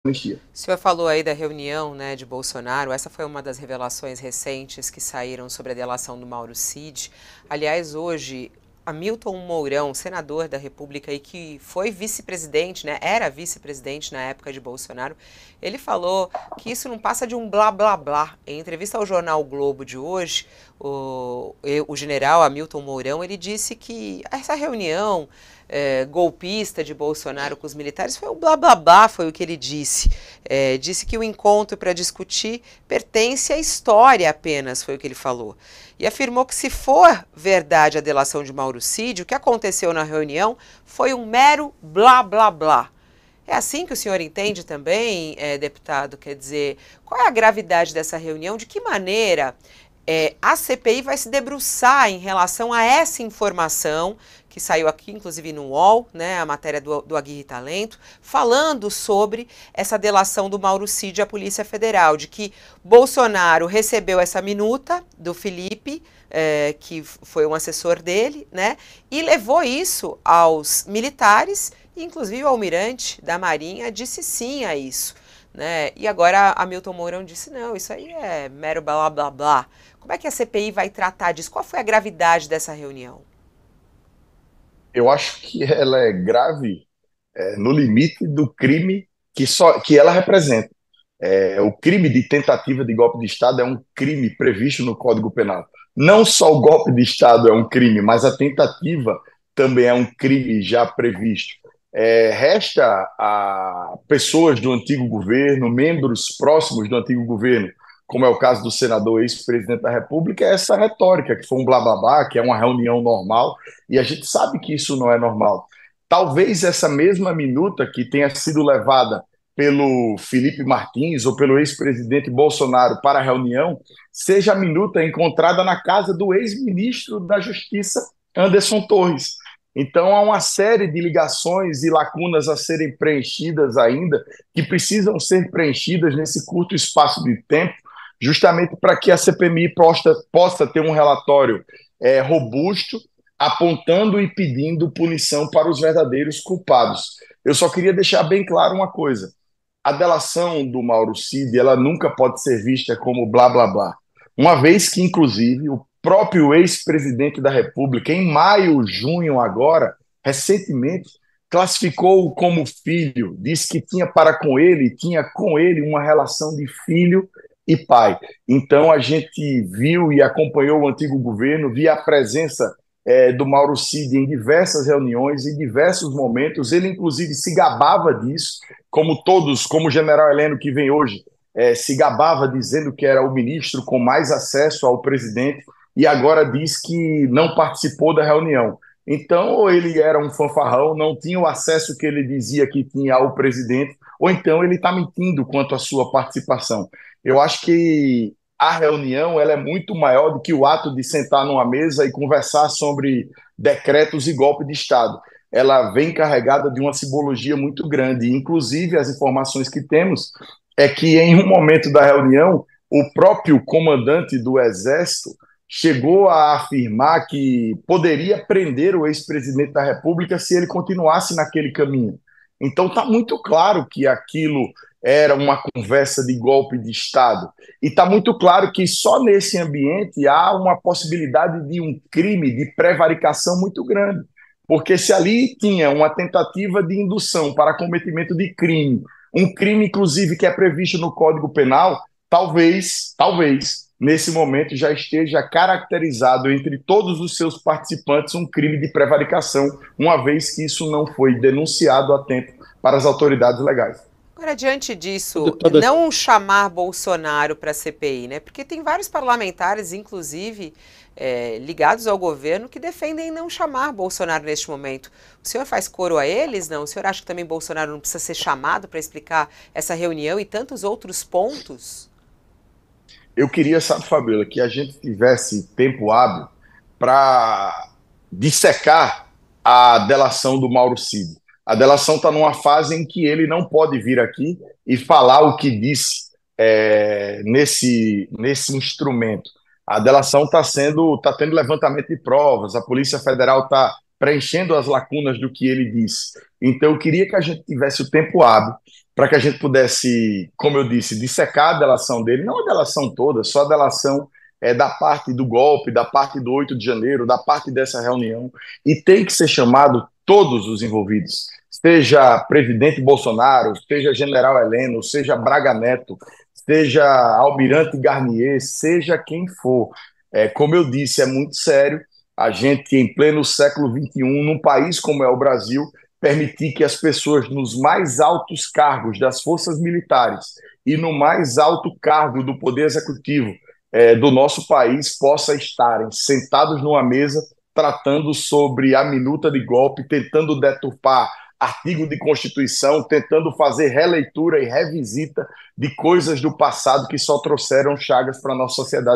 anistia. O senhor falou aí da reunião, né, de Bolsonaro. Essa foi uma das revelações recentes que saíram sobre a delação do Mauro Cid. Aliás, hoje, Hamilton Mourão, senador da República e que foi vice-presidente, né, era vice-presidente na época de Bolsonaro, ele falou que isso não passa de um blá blá blá. Em entrevista ao jornal o Globo de hoje, o general Hamilton Mourão, ele disse que essa reunião golpista de Bolsonaro com os militares foi um blá blá blá, foi o que ele disse. Disse que o encontro para discutir pertence à história apenas, foi o que ele falou. E afirmou que se for verdade a delação de Mauro Cid, o que aconteceu na reunião foi um mero blá blá blá. É assim que o senhor entende também, deputado? Quer dizer, qual é a gravidade dessa reunião? De que maneira a CPI vai se debruçar em relação a essa informação que saiu aqui, inclusive no UOL, né, a matéria do Aguirre Talento, falando sobre essa delação do Mauro Cid à Polícia Federal, de que Bolsonaro recebeu essa minuta do Felipe, que foi um assessor dele, né, e levou isso aos militares, inclusive o almirante da Marinha disse sim a isso. Né? E agora a Hamilton Mourão disse, não, isso aí é mero blá blá blá. Como é que a CPI vai tratar disso? Qual foi a gravidade dessa reunião? Eu acho que ela é grave, no limite do crime que ela representa. O crime de tentativa de golpe de Estado é um crime previsto no Código Penal. Não só o golpe de Estado é um crime, mas a tentativa também é um crime já previsto. Resta a pessoas do antigo governo, membros próximos do antigo governo, como é o caso do senador ex-presidente da República, essa retórica, que foi um blá blá blá, que é uma reunião normal, e a gente sabe que isso não é normal. Talvez essa mesma minuta que tenha sido levada pelo Felipe Martins ou pelo ex-presidente Bolsonaro para a reunião seja a minuta encontrada na casa do ex-ministro da Justiça, Anderson Torres. Então, há uma série de ligações e lacunas a serem preenchidas ainda, que precisam ser preenchidas nesse curto espaço de tempo, justamente para que a CPMI possa ter um relatório robusto, apontando e pedindo punição para os verdadeiros culpados. Eu só queria deixar bem claro uma coisa: a delação do Mauro Cid, ela nunca pode ser vista como blá blá blá. Uma vez que, inclusive, o próprio ex-presidente da República, em maio, junho agora, recentemente, classificou-o como filho, disse que tinha com ele uma relação de filho e pai. Então a gente viu e acompanhou o antigo governo, via a presença do Mauro Cid em diversas reuniões, em diversos momentos. Ele, inclusive, se gabava disso, como todos, como o general Heleno, que vem hoje, se gabava dizendo que era o ministro com mais acesso ao presidente, e agora diz que não participou da reunião. Então, ou ele era um fanfarrão, não tinha o acesso que ele dizia que tinha ao presidente, ou então ele está mentindo quanto à sua participação. Eu acho que a reunião ela é muito maior do que o ato de sentar numa mesa e conversar sobre decretos e golpe de Estado. Ela vem carregada de uma simbologia muito grande. Inclusive, as informações que temos é que, em um momento da reunião, o próprio comandante do Exército chegou a afirmar que poderia prender o ex-presidente da República se ele continuasse naquele caminho. Então, está muito claro que aquilo era uma conversa de golpe de Estado. E está muito claro que só nesse ambiente há uma possibilidade de um crime de prevaricação muito grande. Porque se ali tinha uma tentativa de indução para cometimento de crime, um crime, inclusive, que é previsto no Código Penal, talvez, nesse momento já esteja caracterizado entre todos os seus participantes um crime de prevaricação, uma vez que isso não foi denunciado a tempo para as autoridades legais. Agora, diante disso, Deputada, não chamar Bolsonaro para a CPI, né? Porque tem vários parlamentares, inclusive ligados ao governo, que defendem não chamar Bolsonaro neste momento. O senhor faz coro a eles, não? O senhor acha que também Bolsonaro não precisa ser chamado para explicar essa reunião e tantos outros pontos? Eu queria, sabe, Fabiola, que a gente tivesse tempo hábil para dissecar a delação do Mauro Cid. A delação está numa fase em que ele não pode vir aqui e falar o que disse nesse instrumento. A delação está tendo levantamento de provas, a Polícia Federal está preenchendo as lacunas do que ele disse. Então, eu queria que a gente tivesse o tempo hábil para que a gente pudesse, como eu disse, dissecar a delação dele, não a delação toda, só a delação da parte do golpe, da parte do 8 de janeiro, da parte dessa reunião, e tem que ser chamado todos os envolvidos, seja presidente Bolsonaro, seja general Heleno, seja Braga Neto, seja Almirante Garnier, seja quem for. Como eu disse, é muito sério a gente, em pleno século XXI, num país como é o Brasil, permitir que as pessoas nos mais altos cargos das forças militares e no mais alto cargo do Poder Executivo do nosso país possam estarem sentados numa mesa tratando sobre a minuta de golpe, tentando deturpar artigo de Constituição, tentando fazer releitura e revisita de coisas do passado que só trouxeram chagas para a nossa sociedade.